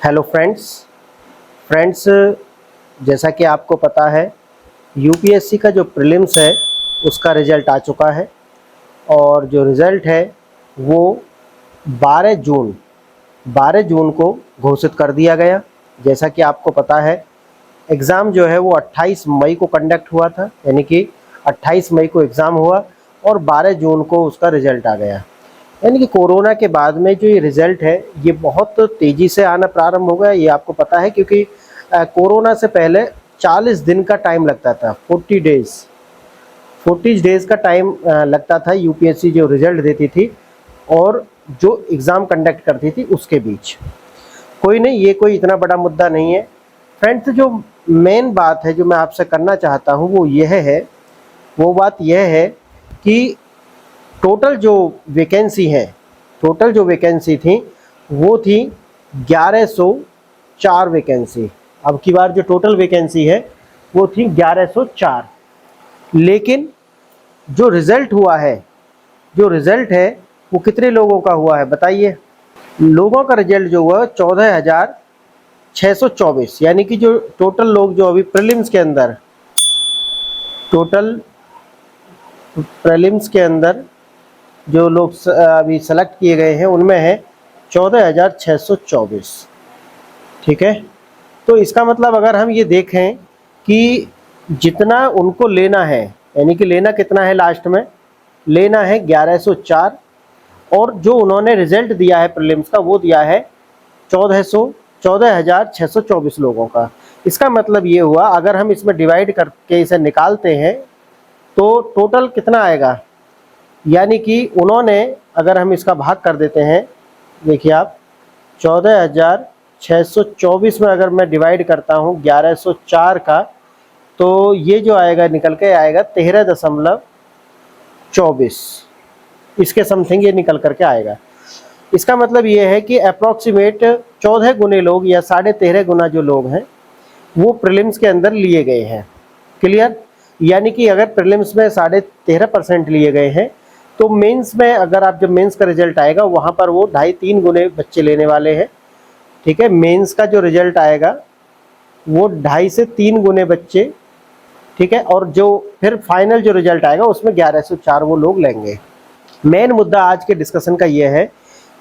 Hello friends, जैसा कि आपको पता है यूपीएससी का जो प्रीलिम्स है उसका रिज़ल्ट आ चुका है और जो रिज़ल्ट है वो 12 जून को घोषित कर दिया गया। जैसा कि आपको पता है एग्ज़ाम जो है वो 28 मई को कंडक्ट हुआ था, यानी कि 28 मई को एग्ज़ाम हुआ और 12 जून को उसका रिज़ल्ट आ गया। यानी कि कोरोना के बाद में जो ये रिज़ल्ट है ये बहुत तेज़ी से आना प्रारंभ हो गया। ये आपको पता है क्योंकि कोरोना से पहले 40 दिन का टाइम लगता था, 40 डेज़ का टाइम लगता था यूपीएससी जो रिज़ल्ट देती थी और जो एग्ज़ाम कंडक्ट करती थी उसके बीच। कोई नहीं, ये कोई इतना बड़ा मुद्दा नहीं है फ्रेंड्स। जो मेन बात है जो मैं आपसे करना चाहता हूँ वो बात यह है कि टोटल जो वैकेंसी थी वो थी 1104 वैकेंसी। अब की बार जो टोटल वैकेंसी है वो थी 1104, लेकिन जो रिज़ल्ट है वो कितने लोगों का हुआ है बताइए। लोगों का रिजल्ट जो हुआ 14,624, यानी कि जो टोटल लोग जो अभी प्रीलिम्स के अंदर जो लोग अभी सेलेक्ट किए गए हैं उनमें है 14,624। ठीक है, तो इसका मतलब अगर हम ये देखें कि जितना उनको लेना है, यानी कि लेना कितना है, लास्ट में लेना है 1104 और जो उन्होंने रिजल्ट दिया है प्रीलिम्स का वो दिया है 14,624 लोगों का। इसका मतलब ये हुआ अगर हम इसमें डिवाइड करके इसे निकालते हैं तो टोटल कितना आएगा, यानी कि उन्होंने, अगर हम इसका भाग कर देते हैं, देखिए आप 14,624 में अगर मैं डिवाइड करता हूँ 1104 का तो ये जो आएगा निकल के आएगा 13.24, इसके समथिंग ये निकल करके आएगा। इसका मतलब ये है कि अप्रॉक्सीमेट 14 गुने लोग या 13.5 गुना जो लोग हैं वो प्रीलिम्स के अंदर लिए गए हैं। क्लियर, यानी कि अगर प्रीलिम्स में 13.5% लिए गए हैं तो मेंस में, अगर आप जब मेंस का रिजल्ट आएगा वहाँ पर वो 2.5-3 गुने बच्चे लेने वाले हैं। ठीक है, मेंस का जो रिजल्ट आएगा वो 2.5 से 3 गुने बच्चे, ठीक है, और जो फिर फाइनल जो रिजल्ट आएगा उसमें 1104 वो लोग लेंगे। मेन मुद्दा आज के डिस्कशन का ये है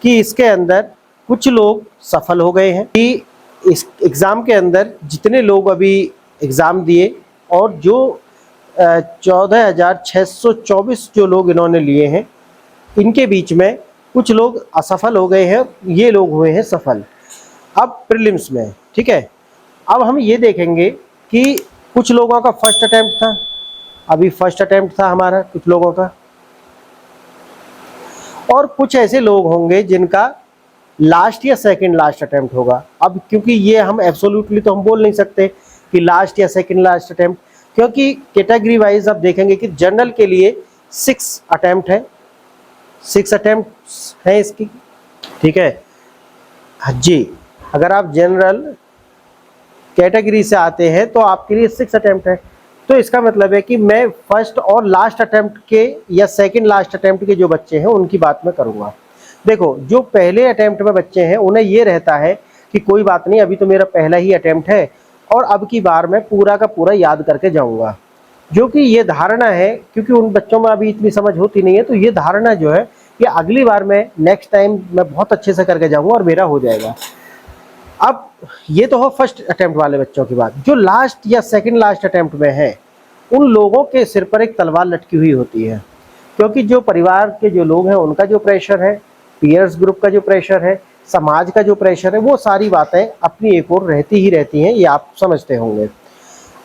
कि इसके अंदर कुछ लोग सफल हो गए हैं कि इस एग्ज़ाम के अंदर जितने लोग अभी एग्ज़ाम दिए और जो 14,624 जो लोग इन्होंने लिए हैं इनके बीच में कुछ लोग असफल हो गए हैं, ये लोग हुए हैं सफल अब प्रीलिम्स में। ठीक है, अब हम ये देखेंगे कि कुछ लोगों का फर्स्ट अटेम्प्ट था, अभी फर्स्ट अटेम्प्ट था हमारा कुछ लोगों का, और कुछ ऐसे लोग होंगे जिनका लास्ट या सेकंड लास्ट अटेम्प्ट होगा। अब क्योंकि ये हम एब्सोल्युटली तो हम बोल नहीं सकते कि लास्ट या सेकंड लास्ट अटेम्प्ट, क्योंकि कैटेगरी वाइज आप देखेंगे कि जनरल के लिए 6 अटेम्प्ट है, 6 अटेम्प्ट्स है इसकी। ठीक है जी, अगर आप जनरल कैटेगरी से आते हैं तो आपके लिए 6 अटेम्प्ट है। तो इसका मतलब है कि मैं फर्स्ट और लास्ट अटेम्प्ट के या सेकंड लास्ट अटेम्प्ट के जो बच्चे हैं उनकी बात मैं करूँगा। देखो, जो पहले अटेम्प्ट में बच्चे हैं उन्हें ये रहता है कि कोई बात नहीं, अभी तो मेरा पहला ही अटेम्प्ट है और अब की बार मैं पूरा का पूरा याद करके जाऊंगा, जो कि ये धारणा है, क्योंकि उन बच्चों में अभी इतनी समझ होती नहीं है, तो ये धारणा जो है कि अगली बार मैं नेक्स्ट टाइम मैं बहुत अच्छे से करके जाऊंगा और मेरा हो जाएगा। अब ये तो हो फर्स्ट अटेम्प्ट वाले बच्चों की बात। जो लास्ट या सेकंड लास्ट अटेम्प्ट में है उन लोगों के सिर पर एक तलवार लटकी हुई होती है, क्योंकि जो परिवार के जो लोग हैं उनका जो प्रेशर है, पीयर्स ग्रुप का जो प्रेशर है, समाज का जो प्रेशर है, वो सारी बातें अपनी एक ओर रहती ही रहती हैं, ये आप समझते होंगे।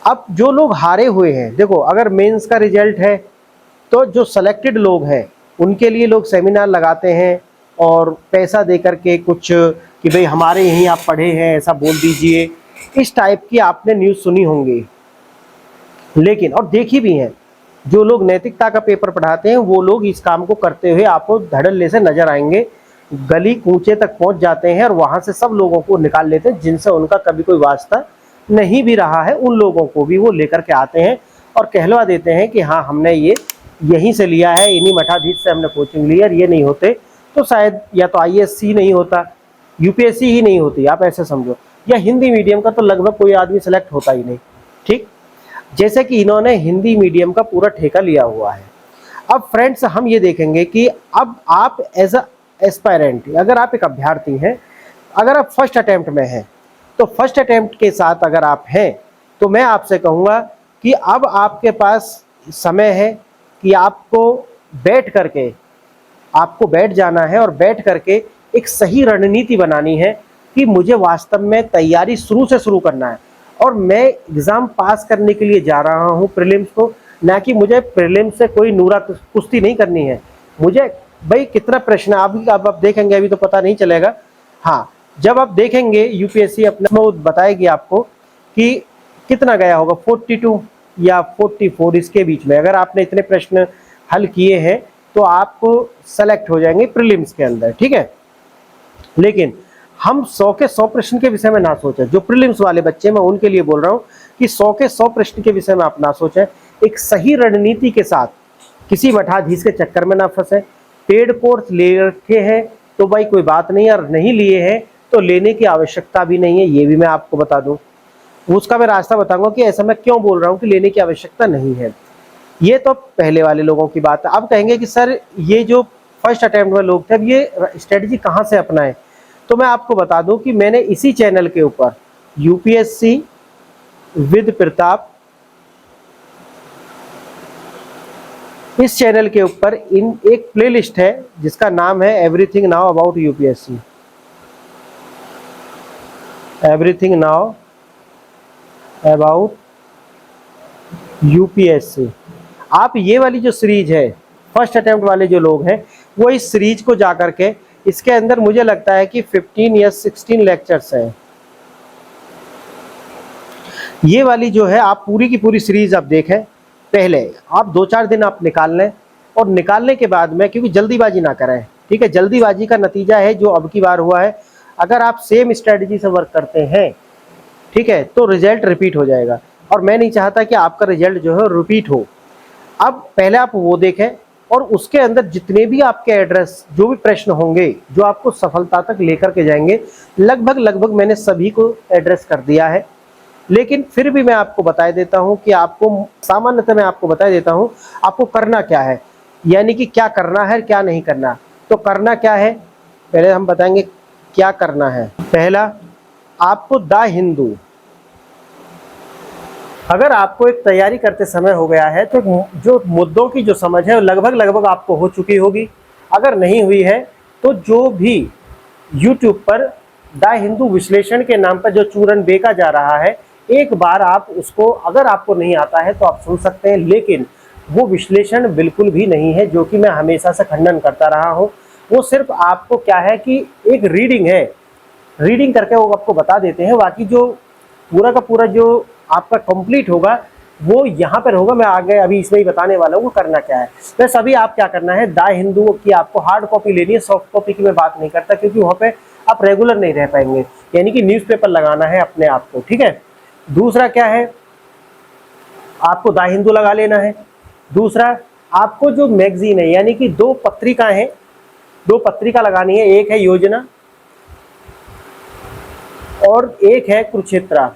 अब जो लोग हारे हुए हैं, देखो अगर मेंस का रिजल्ट है तो जो सेलेक्टेड लोग हैं उनके लिए लोग सेमिनार लगाते हैं और पैसा दे करके कुछ कि भाई हमारे यहीं आप पढ़े हैं ऐसा बोल दीजिए, इस टाइप की आपने न्यूज़ सुनी होंगी, लेकिन और देखी भी हैं। जो लोग नैतिकता का पेपर पढ़ाते हैं वो लोग इस काम को करते हुए आपको धड़ल्ले से नजर आएंगे, गली कूचे तक पहुंच जाते हैं और वहां से सब लोगों को निकाल लेते हैं जिनसे उनका कभी कोई वास्ता नहीं भी रहा है, उन लोगों को भी वो लेकर के आते हैं और कहलवा देते हैं कि हाँ हमने ये यहीं से लिया है, इन्हीं मठाधीश से हमने कोचिंग ली है, ये नहीं होते तो शायद या तो ISC नहीं होता यूपीएससी ही नहीं होती, आप ऐसे समझो, या हिंदी मीडियम का तो लगभग कोई आदमी सेलेक्ट होता ही नहीं। ठीक, जैसे कि इन्होंने हिंदी मीडियम का पूरा ठेका लिया हुआ है। अब फ्रेंड्स हम ये देखेंगे कि अब आप एज अ एस्पायरेंट, अगर आप एक अभ्यर्थी हैं, अगर आप फर्स्ट अटेम्प्ट में हैं, तो फर्स्ट अटेम्प्ट के साथ अगर आप हैं तो मैं आपसे कहूँगा कि अब आपके पास समय है कि आपको बैठ जाना है और बैठ करके एक सही रणनीति बनानी है कि मुझे वास्तव में तैयारी शुरू से शुरू करना है और मैं एग्ज़ाम पास करने के लिए जा रहा हूँ प्रीलिम्स को, ना कि मुझे प्रीलिम्स से कोई नूरा कुश्ती नहीं करनी है। मुझे भाई कितना प्रश्न अब आप देखेंगे, अभी तो पता नहीं चलेगा। हाँ, जब आप देखेंगे यूपीएससी अपना वो बताएगी आपको कि कितना गया होगा, 42 या 44 इसके बीच में। अगर आपने इतने प्रश्न हल किए हैं तो आप सेलेक्ट हो जाएंगे प्रीलिम्स के अंदर, ठीक है। लेकिन हम 100 के 100 प्रश्न के विषय में ना सोचें। जो प्रीलिम्स वाले बच्चे, मैं उनके लिए बोल रहा हूँ कि 100 के 100 प्रश्न के विषय में आप ना सोचें। एक सही रणनीति के साथ किसी मठाधीश के चक्कर में ना फंसे। पेड कोर्स ले रखे हैं तो भाई कोई बात नहीं, और नहीं लिए हैं तो लेने की आवश्यकता भी नहीं है, ये भी मैं आपको बता दूं। उसका मैं रास्ता बताऊंगा कि ऐसा मैं क्यों बोल रहा हूँ कि लेने की आवश्यकता नहीं है। ये तो पहले वाले लोगों की बात है। अब कहेंगे कि सर ये जो फर्स्ट अटेम्प्ट में लोग थे, अब ये स्ट्रेटजी कहाँ से अपनाएं, तो मैं आपको बता दूं कि मैंने इसी चैनल के ऊपर यूपीएससी विद प्रताप, इस चैनल के ऊपर इन एक प्लेलिस्ट है जिसका नाम है everything now about UPSC, everything now about UPSC. आप ये वाली जो सीरीज है, फर्स्ट अटेम्प्ट वाले जो लोग हैं वो इस सीरीज को जा करके, इसके अंदर मुझे लगता है कि 15 या 16 लेक्चर्स हैं। ये वाली जो है आप पूरी की पूरी सीरीज आप देखें। पहले आप 2-4 दिन आप निकाल लें, और निकालने के बाद में, क्योंकि जल्दीबाजी ना करें, ठीक है। जल्दीबाजी का नतीजा है जो अब की बार हुआ है। अगर आप सेम स्ट्रेटजी से वर्क करते हैं, ठीक है, तो रिजल्ट रिपीट हो जाएगा, और मैं नहीं चाहता कि आपका रिजल्ट जो है रिपीट हो। अब पहले आप वो देखें, और उसके अंदर जितने भी आपके एड्रेस, जो भी प्रश्न होंगे जो आपको सफलता तक लेकर के जाएंगे, लगभग मैंने सभी को एड्रेस कर दिया है। लेकिन फिर भी मैं आपको बता देता हूं कि आपको सामान्यतः, मैं आपको बता देता हूं आपको करना क्या है, यानी कि क्या करना है क्या नहीं करना। तो करना क्या है, पहले हम बताएंगे क्या करना है। पहला, आपको द हिंदू, अगर आपको एक तैयारी करते समय हो गया है तो जो मुद्दों की जो समझ है लगभग आपको हो चुकी होगी। अगर नहीं हुई है तो जो भी YouTube पर द हिंदू विश्लेषण के नाम पर जो चूरन बेचा जा रहा है, एक बार आप उसको, अगर आपको नहीं आता है तो आप सुन सकते हैं। लेकिन वो विश्लेषण बिल्कुल भी नहीं है, जो कि मैं हमेशा से खंडन करता रहा हूँ। वो सिर्फ आपको क्या है कि एक रीडिंग है, रीडिंग करके वो आपको बता देते हैं। बाकी जो पूरा का पूरा जो आपका कंप्लीट होगा वो यहाँ पर होगा। मैं आगे अभी इसमें ही बताने वाला हूँ वो करना क्या है। बस अभी आप क्या करना है, द हिंदू की आपको हार्ड कॉपी लेनी है, सॉफ्ट कॉपी की मैं बात नहीं करता, क्योंकि वहाँ पे आप रेगुलर नहीं रह पाएंगे, यानी कि न्यूज़पेपर लगाना है अपने आप को, ठीक है। दूसरा क्या है, आपको द हिंदू लगा लेना है। दूसरा, आपको जो मैगजीन है, यानी कि 2 पत्रिका हैं, 2 पत्रिका लगानी है। एक है योजना और एक है कुरुक्षेत्र,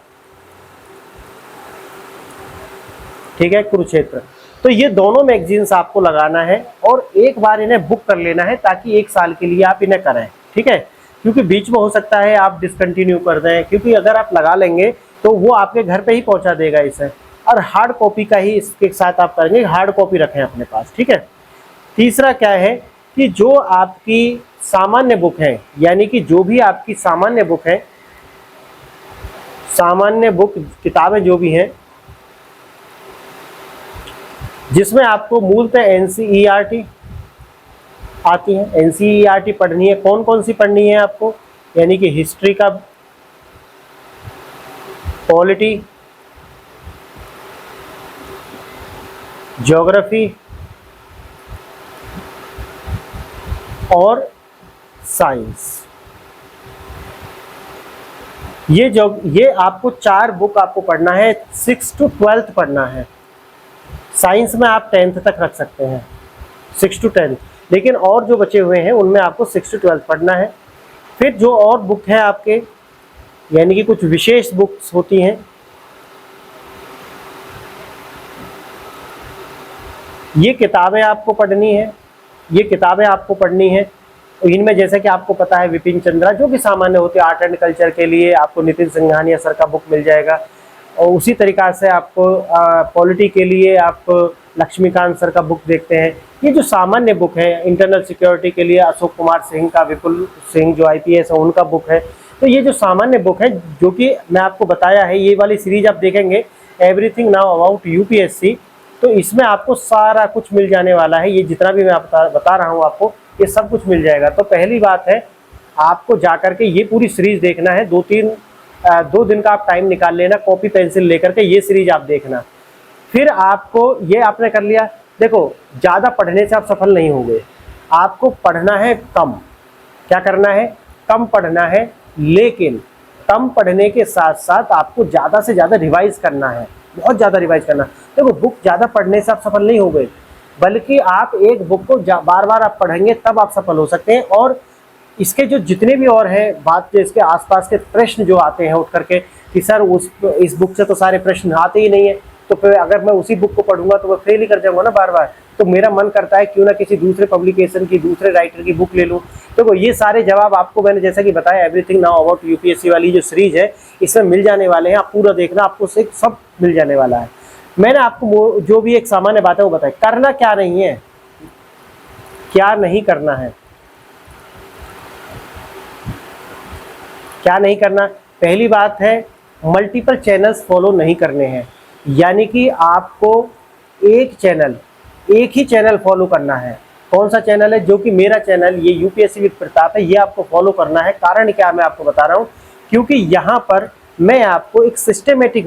ठीक है, कुरुक्षेत्र। तो ये दोनों मैगजीन्स आपको लगाना है और एक बार इन्हें बुक कर लेना है, ताकि 1 साल के लिए आप इन्हें करें, ठीक है। क्योंकि बीच में हो सकता है आप डिसकंटिन्यू कर दें, क्योंकि अगर आप लगा लेंगे तो वो आपके घर पे ही पहुंचा देगा इसे। और हार्ड कॉपी का ही इसके साथ आप करेंगे, हार्ड कॉपी रखें अपने पास, ठीक है। तीसरा क्या है कि जो आपकी सामान्य बुक है, यानी कि जो भी आपकी सामान्य बुक है, सामान्य बुक किताबें जो भी हैं, जिसमें आपको मूलतः एनसीईआरटी आती है, एनसीईआरटी पढ़नी है। कौन कौन सी पढ़नी है आपको, यानी कि हिस्ट्री का, पॉलिटी, ज्योग्राफी और साइंस। ये आपको 4 बुक आपको पढ़ना है। 6 to 12th पढ़ना है। साइंस में आप 10th तक रख सकते हैं, 6 to 10th, लेकिन और जो बचे हुए हैं उनमें आपको 6 to 12th पढ़ना है। फिर जो और बुक है आपके, यानी कि कुछ विशेष बुक्स होती हैं, ये किताबें आपको पढ़नी है, ये किताबें आपको पढ़नी है। इनमें जैसे कि आपको पता है विपिन चंद्रा जो कि सामान्य होते हैं आर्ट एंड कल्चर के लिए, आपको नितिन सिंघानिया सर का बुक मिल जाएगा। और उसी तरीक़ा से आपको पॉलिटी के लिए आप लक्ष्मीकांत सर का बुक देखते हैं। ये जो सामान्य बुक है, इंटरनल सिक्योरिटी के लिए अशोक कुमार सिंह का, विपुल सिंह जो IPS है उनका बुक है। तो ये जो सामान्य बुक है जो कि मैं आपको बताया है, ये वाली सीरीज आप देखेंगे एवरीथिंग नाउ अबाउट UPSC, तो इसमें आपको सारा कुछ मिल जाने वाला है। ये जितना भी मैं बता रहा हूँ आपको, ये सब कुछ मिल जाएगा। तो पहली बात है, आपको जाकर के ये पूरी सीरीज देखना है। 2 दिन का आप टाइम निकाल लेना, कॉपी पेंसिल लेकर के ये सीरीज आप देखना। फिर आपको ये आपने कर लिया। देखो, ज़्यादा पढ़ने से आप सफल नहीं होंगे, आपको पढ़ना है कम। क्या करना है? कम पढ़ना है, लेकिन कम पढ़ने के साथ साथ आपको ज़्यादा से ज़्यादा रिवाइज करना है, बहुत ज़्यादा रिवाइज करना। देखो, बुक ज़्यादा पढ़ने से आप सफल नहीं होंगे, बल्कि आप एक बुक को बार बार आप पढ़ेंगे तब आप सफल हो सकते हैं। और इसके जो जितने भी और हैं बात, जो इसके आसपास के प्रश्न जो आते हैं उठ करके कि सर इस बुक से तो सारे प्रश्न आते ही नहीं है, तो फिर अगर मैं उसी बुक को पढ़ूंगा तो मैं फेल ही कर जाऊंगा ना बार बार। तो मेरा मन करता है क्यों ना किसी दूसरे पब्लिकेशन की, दूसरे राइटर की बुक ले लूँ। देखो, ये सारे जवाब आपको मैंने जैसा कि बताया एवरीथिंग नाउ अबाउट UPSC वाली जो सीरीज है इसमें मिल जाने वाले हैं। आप पूरा देखना, आपको सब मिल जाने वाला है। मैंने आपको जो भी एक सामान्य बात है वो बताया। करना क्या नहीं है, क्या नहीं करना है, क्या नहीं करना। पहली बात है, मल्टीपल चैनल्स फॉलो नहीं करने हैं, यानी कि आपको एक ही चैनल फॉलो करना है। कौन सा चैनल है? जो कि मेरा चैनल ये UPSC विद प्रताप है, ये आपको फॉलो करना है। कारण क्या मैं आपको बता रहा हूँ, क्योंकि यहाँ पर मैं आपको एक सिस्टमेटिक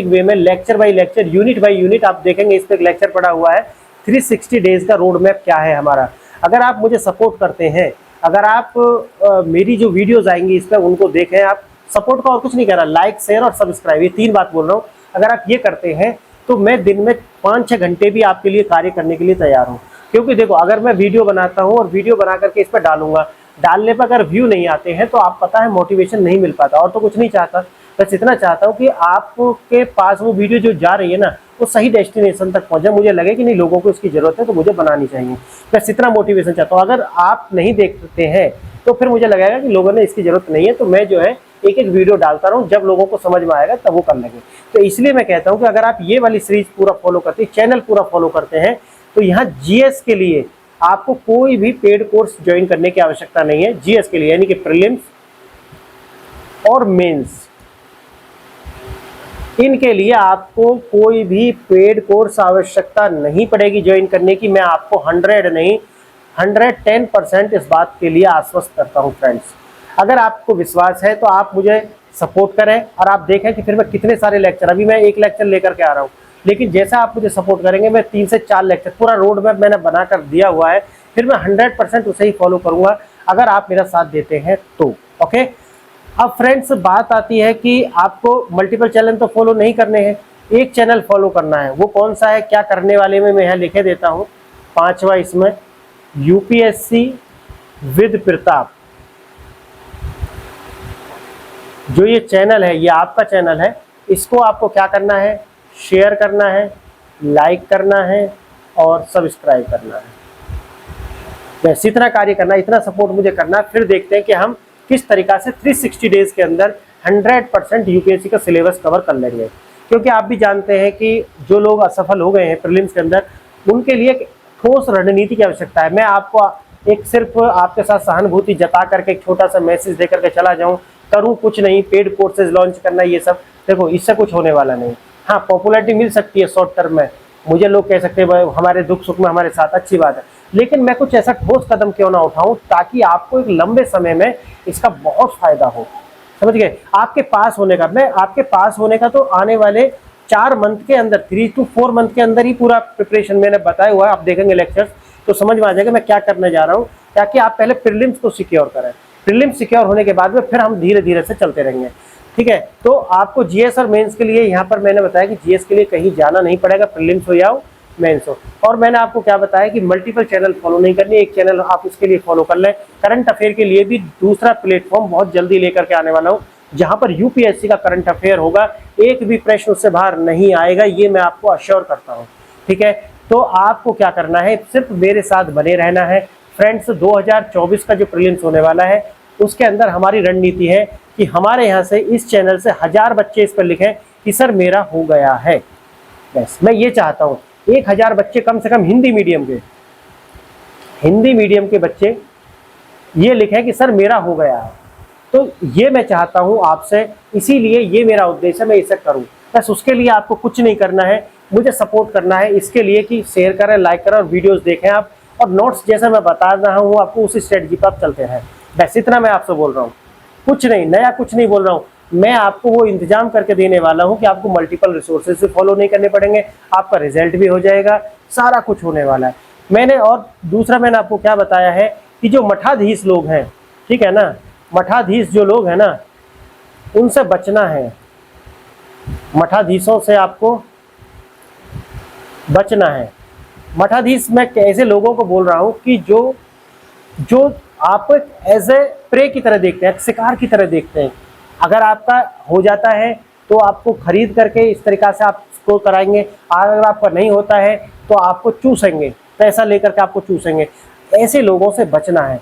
वे में lecture by lecture, unit by unit आप देखेंगे। इस पर एक लेक्चर पड़ा हुआ है 360 डेज का रोड मैप क्या है हमारा। अगर आप मुझे सपोर्ट करते हैं, अगर आप मेरी जो वीडियोज आएंगी इस पर उनको देखें, आप सपोर्ट का और कुछ नहीं कर रहा, लाइक शेयर और सब्सक्राइब, ये 3 बात बोल रहा हूँ। अगर आप ये करते हैं तो मैं दिन में 5-6 घंटे भी आपके लिए कार्य करने के लिए तैयार हूँ। क्योंकि देखो, अगर मैं वीडियो बनाता हूँ और वीडियो बना करके इस पर डालूंगा, डालने पर अगर व्यू नहीं आते हैं तो आप पता है मोटिवेशन नहीं मिल पाता। और तो कुछ नहीं चाहता, बस इतना चाहता हूँ कि आपके पास वो वीडियो जो जा रही है ना, वो सही डेस्टिनेशन तक पहुँचे, मुझे लगे कि नहीं लोगों को इसकी ज़रूरत है तो मुझे बनानी चाहिए। बस इतना मोटिवेशन चाहता हूँ। अगर आप नहीं देखते हैं तो फिर मुझे लगेगा कि लोगों ने इसकी ज़रूरत नहीं है, तो मैं जो है एक वीडियो डालता रहूँ, जब लोगों को समझ में आएगा तब वो कर लेंगे। तो इसलिए मैं कहता हूँ कि अगर आप ये वाली सीरीज पूरा फॉलो करते हैं, चैनल पूरा फॉलो करते हैं, तो यहाँ GS के लिए आपको कोई भी पेड कोर्स ज्वाइन करने की आवश्यकता नहीं है। GS के लिए, यानी कि प्रीलिम्स और मेंस, इनके लिए आपको कोई भी पेड कोर्स आवश्यकता नहीं पड़ेगी ज्वाइन करने की। मैं आपको 100 नहीं 110% इस बात के लिए आश्वस्त करता हूं फ्रेंड्स। अगर आपको विश्वास है तो आप मुझे सपोर्ट करें और आप देखें कि फिर मैं कितने सारे लेक्चर, अभी मैं 1 लेक्चर लेकर के आ रहा हूं, लेकिन जैसा आप मुझे सपोर्ट करेंगे मैं 3 से 4 लेक्चर, पूरा रोड मैप मैंने बना कर दिया हुआ है, फिर मैं 100% उसे ही फॉलो करूंगा अगर आप मेरा साथ देते हैं तो। ओके, अब फ्रेंड्स बात आती है कि आपको मल्टीपल चैनल तो फॉलो नहीं करने हैं, एक चैनल फॉलो करना है। वो कौन सा है, क्या करने वाले में मैं यहाँ लिखे देता हूँ। 5वां इसमें UPSC विद प्रताप, जो ये चैनल है ये आपका चैनल है। इसको आपको क्या करना है, शेयर करना है, लाइक करना है और सब्सक्राइब करना है। बस इतना कार्य करना, इतना सपोर्ट मुझे करना। फिर देखते हैं कि हम किस तरीका से 360 डेज के अंदर 100% UPSC का सिलेबस कवर कर लेंगे। क्योंकि आप भी जानते हैं कि जो लोग असफल हो गए हैं प्रीलिम्स के अंदर, उनके लिए एक ठोस रणनीति की आवश्यकता है। मैं आपको एक सिर्फ आपके साथ सहानुभूति जता करके एक छोटा सा मैसेज दे करके चला जाऊं, करूं कुछ नहीं, पेड कोर्सेज लॉन्च करना, ये सब देखो इससे कुछ होने वाला नहीं। हाँ, पॉपुलैरिटी मिल सकती है शॉर्ट टर्म में, मुझे लोग कह सकते हैं हमारे दुख सुख में हमारे साथ, अच्छी बात है, लेकिन मैं कुछ ऐसा ठोस कदम क्यों ना उठाऊं ताकि आपको एक लंबे समय में इसका बहुत फायदा हो। समझ गए? आपके पास होने का, मैं आपके पास होने का तो आने वाले 4 मंथ के अंदर, 3 to 4 मंथ के अंदर ही पूरा प्रिपरेशन मैंने बताया हुआ है। आप देखेंगे लेक्चर्स तो समझ में आ जाएगा मैं क्या करने जा रहा हूँ, ताकि आप पहले प्रीलिम्स को सिक्योर करें। प्रीलिम्स सिक्योर होने के बाद में फिर हम धीरे धीरे से चलते रहेंगे। ठीक है, तो आपको GS और मेंस के लिए यहाँ पर मैंने बताया कि GS के लिए कहीं जाना नहीं पड़ेगा, प्रीलिम्स हो जाओ मेंस हो। और मैंने आपको क्या बताया कि मल्टीपल चैनल फॉलो नहीं करनी, एक चैनल आप उसके लिए फॉलो कर लें। करंट अफेयर के लिए भी दूसरा प्लेटफॉर्म बहुत जल्दी लेकर के आने वाला हूँ, जहां पर यूपीएससी का करंट अफेयर होगा, एक भी प्रश्न उससे बाहर नहीं आएगा, ये मैं आपको अश्योर करता हूँ। ठीक है, तो आपको क्या करना है, सिर्फ मेरे साथ बने रहना है। फ्रेंड्स, 2024 का जो प्रीलिम्स होने वाला है उसके अंदर हमारी रणनीति है कि हमारे यहाँ से इस चैनल से 1000 बच्चे इस पर लिखें कि सर मेरा हो गया है। बस मैं ये चाहता हूँ 1000 बच्चे कम से कम हिंदी मीडियम के बच्चे ये लिखें कि सर मेरा हो गया है। तो ये मैं चाहता हूँ आपसे, इसीलिए ये मेरा उद्देश्य है, मैं इसे करूँ। बस उसके लिए आपको कुछ नहीं करना है, मुझे सपोर्ट करना है इसके लिए कि शेयर करें, लाइक करें और वीडियोस देखें आप, और नोट्स जैसे मैं बता रहा हूँ आपको उसी स्ट्रेटजी पर आप चलते हैं। बस इतना मैं आपसे बोल रहा हूँ, कुछ नहीं नया, कुछ नहीं बोल रहा हूँ। मैं आपको वो इंतजाम करके देने वाला हूँ कि आपको मल्टीपल रिसोर्सेज से फॉलो नहीं करने पड़ेंगे, आपका रिजल्ट भी हो जाएगा, सारा कुछ होने वाला है। मैंने और दूसरा मैंने आपको क्या बताया है कि जो मठाधीश लोग हैं, ठीक है ना, मठाधीश जो लोग हैं ना, उनसे बचना है। मठाधीशों से आपको बचना है। मठाधीश मैं ऐसे लोगों को बोल रहा हूं कि जो आप एज ए प्रे की तरह देखते हैं, शिकार की तरह देखते हैं। अगर आपका हो जाता है तो आपको खरीद करके इस तरीका से आप स्कोर कराएंगे, अगर आपका नहीं होता है तो आपको चूसेंगे, पैसा लेकर के आपको चूसेंगे। ऐसे लोगों से बचना है।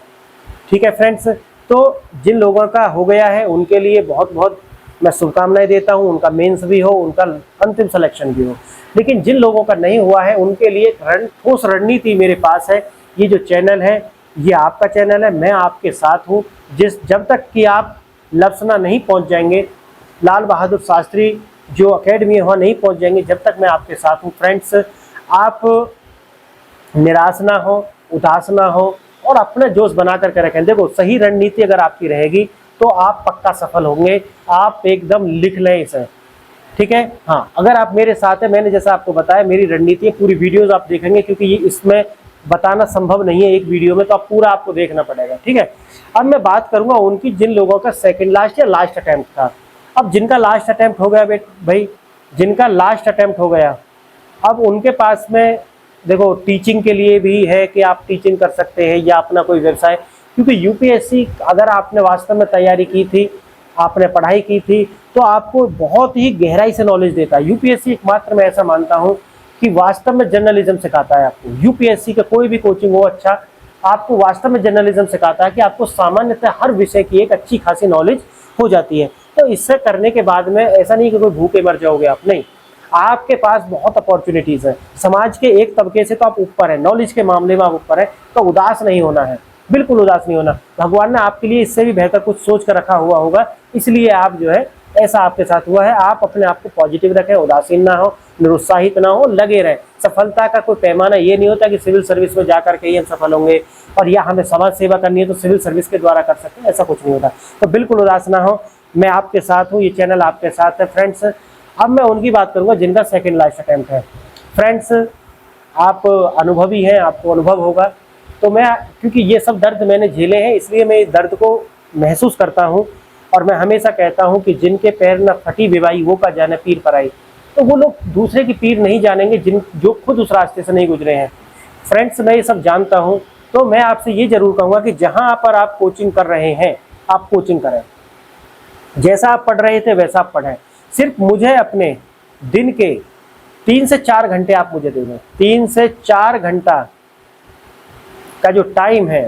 ठीक है फ्रेंड्स, तो जिन लोगों का हो गया है उनके लिए बहुत बहुत मैं शुभकामनाएं देता हूं, उनका मेंस भी हो, उनका अंतिम सिलेक्शन भी हो। लेकिन जिन लोगों का नहीं हुआ है उनके लिए ठोस रणनीति मेरे पास है। ये जो चैनल है ये आपका चैनल है, मैं आपके साथ हूँ। जब तक कि आप लपसना नहीं पहुँच जाएंगे, लाल बहादुर शास्त्री जो अकेडमी है वहाँ नहीं पहुँच जाएंगे, जब तक मैं आपके साथ हूँ। फ्रेंड्स, आप निराश ना हो, उदास ना हो और अपना जोश बना करके रखें। देखो, सही रणनीति अगर आपकी रहेगी तो आप पक्का सफल होंगे। आप एकदम लिख लें इसे, ठीक है। हाँ, अगर आप मेरे साथ हैं, मैंने जैसा आपको बताया मेरी रणनीति है, पूरी वीडियोस आप देखेंगे क्योंकि ये इसमें बताना संभव नहीं है एक वीडियो में, तो आप पूरा आपको देखना पड़ेगा, ठीक है। अब मैं बात करूंगा उनकी जिन लोगों का सेकंड लास्ट या लास्ट अटेम्प्ट था। अब जिनका लास्ट अटेम्प्ट हो गया भाई, जिनका लास्ट अटेम्प्ट हो गया, अब उनके पास में देखो टीचिंग के लिए भी है कि आप टीचिंग कर सकते हैं या अपना कोई व्यवसाय, क्योंकि यूपीएससी अगर आपने वास्तव में तैयारी की थी, आपने पढ़ाई की थी, तो आपको बहुत ही गहराई से नॉलेज देता है यूपीएससी। एकमात्र मैं ऐसा मानता हूं कि वास्तव में जर्नलिज्म सिखाता है आपको। यूपीएससी का कोई भी कोचिंग हो अच्छा, आपको वास्तव में जर्नलिज्म सिखाता है कि आपको सामान्यतः हर विषय की एक अच्छी खासी नॉलेज हो जाती है। तो इससे करने के बाद में ऐसा नहीं कि कोई भूखे मर जाओगे आप, नहीं, आपके पास बहुत अपॉर्चुनिटीज है। समाज के एक तबके से तो आप ऊपर है, नॉलेज के मामले में आप ऊपर है, तो उदास नहीं होना है, बिल्कुल उदास नहीं होना। भगवान ने आपके लिए इससे भी बेहतर कुछ सोच कर रखा हुआ होगा, इसलिए आप जो है ऐसा आपके साथ हुआ है। आप अपने आप को पॉजिटिव रखें, उदासीन ना हो, निरुत्साहित ना हो, लगे रहे। सफलता का कोई पैमाना ये नहीं होता कि सिविल सर्विस में जाकर के ही हम सफल होंगे और या हमें समाज सेवा करनी है तो सिविल सर्विस के द्वारा कर सकते हैं, ऐसा कुछ नहीं होता। तो बिल्कुल उदास ना हो, मैं आपके साथ हूँ, ये चैनल आपके साथ है। फ्रेंड्स, अब मैं उनकी बात करूंगा जिनका सेकंड लास्ट अटेम्प्ट है। फ्रेंड्स, आप अनुभवी हैं, आपको अनुभव होगा, तो मैं क्योंकि ये सब दर्द मैंने झेले हैं इसलिए मैं इस दर्द को महसूस करता हूँ। और मैं हमेशा कहता हूँ कि जिनके पैर न फटी बेवाई वो का जाने पीर पर आई। तो वो लोग दूसरे की पीर नहीं जानेंगे जो खुद उस रास्ते से नहीं गुजरे हैं। फ्रेंड्स, मैं ये सब जानता हूँ, तो मैं आपसे ये जरूर कहूँगा कि जहाँ पर आप कोचिंग कर रहे हैं आप कोचिंग करें, जैसा आप पढ़ रहे थे वैसा आप पढ़ें। सिर्फ मुझे अपने दिन के 3 से 4 घंटे आप मुझे दे दें। 3 से 4 घंटा का जो टाइम है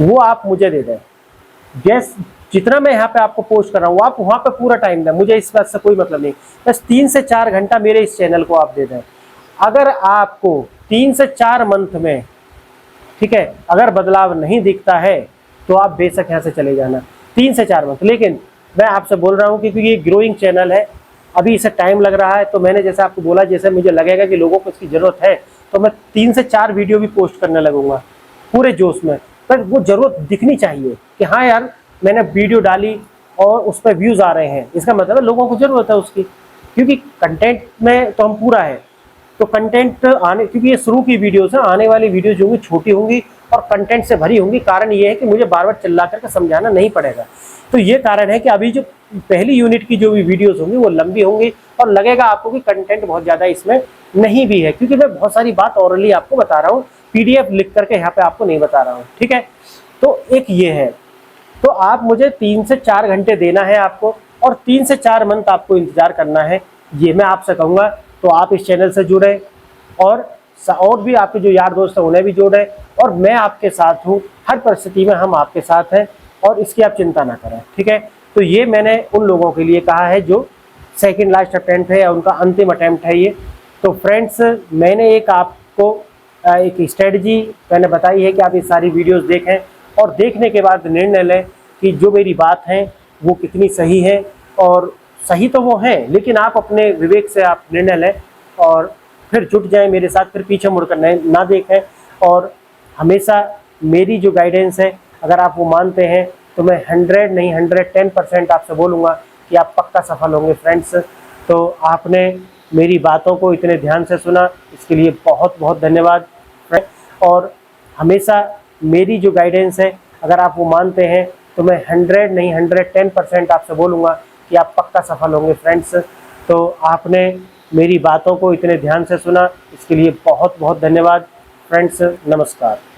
वो आप मुझे दे दें। जितना मैं यहाँ पे आपको पोस्ट कर रहा हूँ आप वहाँ पे पूरा टाइम दें, मुझे इस बात से कोई मतलब नहीं। बस 3 से 4 घंटा मेरे इस चैनल को आप दे दें। अगर आपको 3 से 4 मंथ में, ठीक है, अगर बदलाव नहीं दिखता है तो आप बेशक यहाँ से चले जाना। 3 से 4 मंथ। लेकिन मैं आपसे बोल रहा हूँ क्योंकि ये ग्रोइंग चैनल है, अभी इसे टाइम लग रहा है, तो मैंने जैसे आपको बोला, जैसे मुझे लगेगा कि लोगों को इसकी ज़रूरत है तो मैं 3 से 4 वीडियो भी पोस्ट करने लगूंगा पूरे जोश में। पर वो ज़रूरत दिखनी चाहिए कि हाँ यार मैंने वीडियो डाली और उस पर व्यूज़ आ रहे हैं, इसका मतलब है लोगों को ज़रूरत है उसकी। क्योंकि कंटेंट में तो हम पूरा है, तो कंटेंट आने, क्योंकि ये शुरू की वीडियोज़ हैं, आने वाली वीडियो जो होंगी छोटी होंगी और कंटेंट से भरी होंगी। कारण ये है कि मुझे बार बार चिल्ला करके समझाना नहीं पड़ेगा। तो ये कारण है कि अभी जो पहली यूनिट की जो भी वीडियोस होंगी वो लंबी होंगी और लगेगा आपको कि कंटेंट बहुत ज़्यादा इसमें नहीं भी है, क्योंकि मैं बहुत सारी बात ओरली आपको बता रहा हूँ, पीडीएफ लिख करके यहाँ पे आपको नहीं बता रहा हूँ, ठीक है। तो एक ये है, तो आप मुझे 3 से 4 घंटे देना है आपको, और 3 से 4 मंथ आपको इंतजार करना है, ये मैं आपसे कहूँगा। तो आप इस चैनल से जुड़े, और भी आपके जो यार दोस्त हैं उन्हें भी जोड़े, और मैं आपके साथ हूँ, हर परिस्थिति में हम आपके साथ हैं, और इसकी आप चिंता ना करें, ठीक है। तो ये मैंने उन लोगों के लिए कहा है जो सेकंड लास्ट अटेम्प्ट है या उनका अंतिम अटेम्प्ट है ये। तो फ्रेंड्स, मैंने एक आपको एक स्ट्रेटजी मैंने बताई है कि आप ये सारी वीडियोस देखें, और देखने के बाद निर्णय लें कि जो मेरी बात है वो कितनी सही है। और सही तो वो है, लेकिन आप अपने विवेक से आप निर्णय लें, और फिर जुट जाएं मेरे साथ, फिर पीछे मुड़कर ना देखें। और हमेशा मेरी जो गाइडेंस है, अगर आप वो मानते हैं, तो मैं 100 नहीं 110% आपसे बोलूँगा कि आप पक्का सफल होंगे फ्रेंड्स। तो आपने मेरी बातों को इतने ध्यान से सुना, इसके लिए बहुत बहुत धन्यवाद। और हमेशा मेरी जो गाइडेंस है, अगर आप वो मानते हैं, तो मैं 100 नहीं 110% आपसे बोलूँगा कि आप पक्का सफल होंगे फ्रेंड्स। तो आपने मेरी बातों को इतने ध्यान से सुना, इसके लिए बहुत बहुत धन्यवाद फ्रेंड्स। नमस्कार।